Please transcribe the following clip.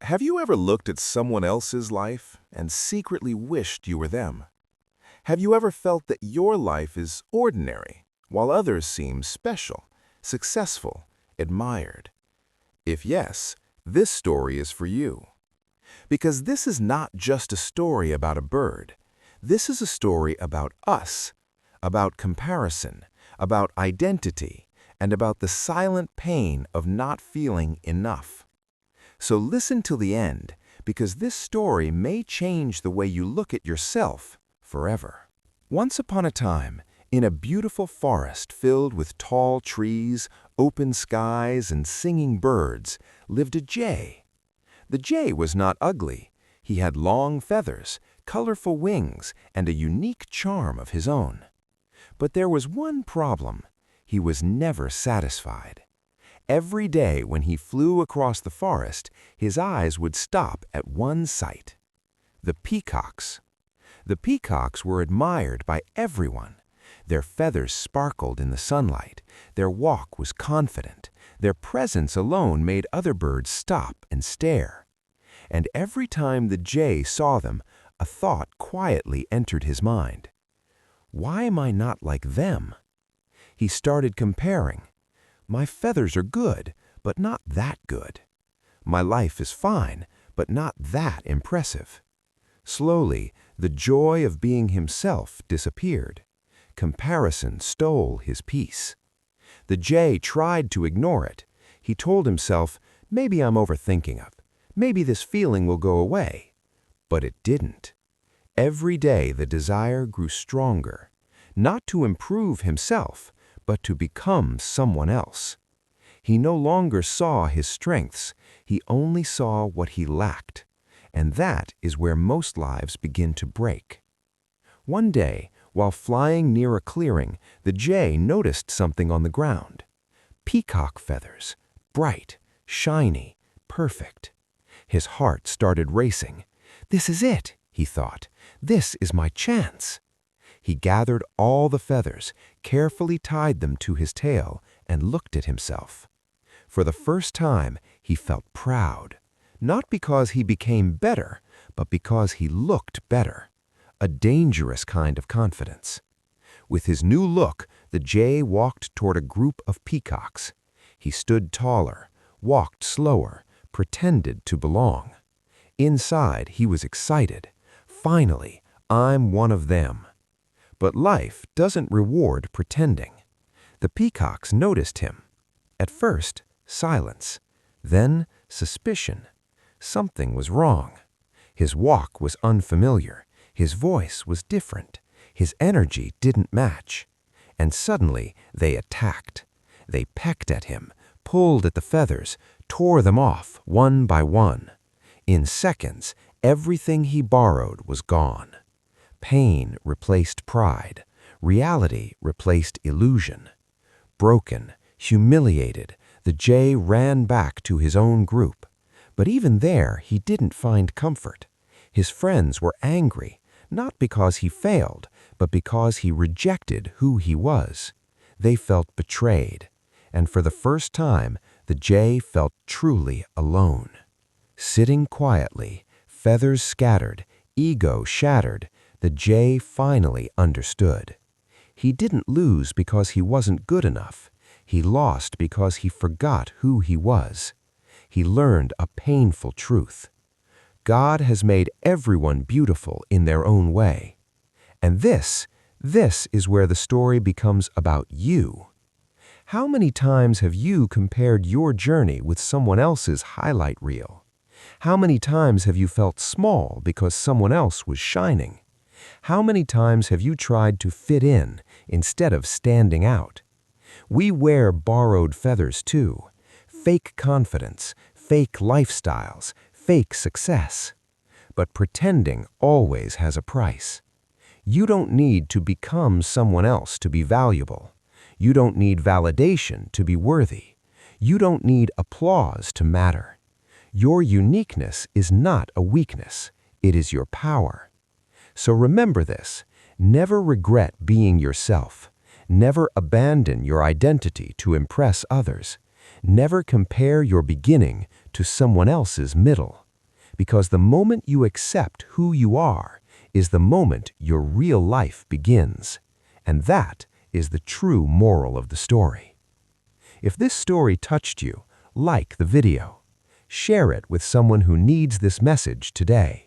Have you ever looked at someone else's life and secretly wished you were them? Have you ever felt that your life is ordinary, while others seem special, successful, admired? If yes, this story is for you. Because this is not just a story about a bird. This is a story about us, about comparison, about identity, and about the silent pain of not feeling enough. So listen till the end, because this story may change the way you look at yourself forever. Once upon a time, in a beautiful forest filled with tall trees, open skies, and singing birds, lived a jay. The jay was not ugly. He had long feathers, colorful wings, and a unique charm of his own. But there was one problem. He was never satisfied. Every day when he flew across the forest, his eyes would stop at one sight: the peacocks. The peacocks were admired by everyone. Their feathers sparkled in the sunlight, their walk was confident, their presence alone made other birds stop and stare. And every time the jay saw them, a thought quietly entered his mind. Why am I not like them? He started comparing. My feathers are good, but not that good. My life is fine, but not that impressive. Slowly, the joy of being himself disappeared. Comparison stole his peace. The jay tried to ignore it. He told himself, maybe I'm overthinking it. Maybe this feeling will go away. But it didn't. Every day the desire grew stronger, not to improve himself, but to become someone else. He no longer saw his strengths, he only saw what he lacked. And that is where most lives begin to break. One day, while flying near a clearing, the jay noticed something on the ground. Peacock feathers, bright, shiny, perfect. His heart started racing. This is it, he thought. This is my chance. He gathered all the feathers, carefully tied them to his tail, and looked at himself. For the first time, he felt proud, not because he became better, but because he looked better. A dangerous kind of confidence. With his new look, the jay walked toward a group of peacocks. He stood taller, walked slower, pretended to belong. Inside, he was excited. Finally, I'm one of them. But life doesn't reward pretending. The peacocks noticed him. At first, silence. Then, suspicion. Something was wrong. His walk was unfamiliar. His voice was different. His energy didn't match. And suddenly, they attacked. They pecked at him, pulled at the feathers, tore them off one by one. In seconds, everything he borrowed was gone. Pain replaced pride. Reality replaced illusion. Broken, humiliated, the jay ran back to his own group. But even there, he didn't find comfort. His friends were angry, not because he failed, but because he rejected who he was. They felt betrayed. And for the first time, the jay felt truly alone. Sitting quietly, feathers scattered, ego shattered, the jay finally understood. He didn't lose because he wasn't good enough. He lost because he forgot who he was. He learned a painful truth. God has made everyone beautiful in their own way. And this is where the story becomes about you. How many times have you compared your journey with someone else's highlight reel? How many times have you felt small because someone else was shining? How many times have you tried to fit in instead of standing out? We wear borrowed feathers too. Fake confidence, fake lifestyles, fake success. But pretending always has a price. You don't need to become someone else to be valuable. You don't need validation to be worthy. You don't need applause to matter. Your uniqueness is not a weakness. It is your power. So remember this. Never regret being yourself. Never abandon your identity to impress others. Never compare your beginning to someone else's middle. because the moment you accept who you are is the moment your real life begins. And that is the true moral of the story. If this story touched you, like the video. Share it with someone who needs this message today.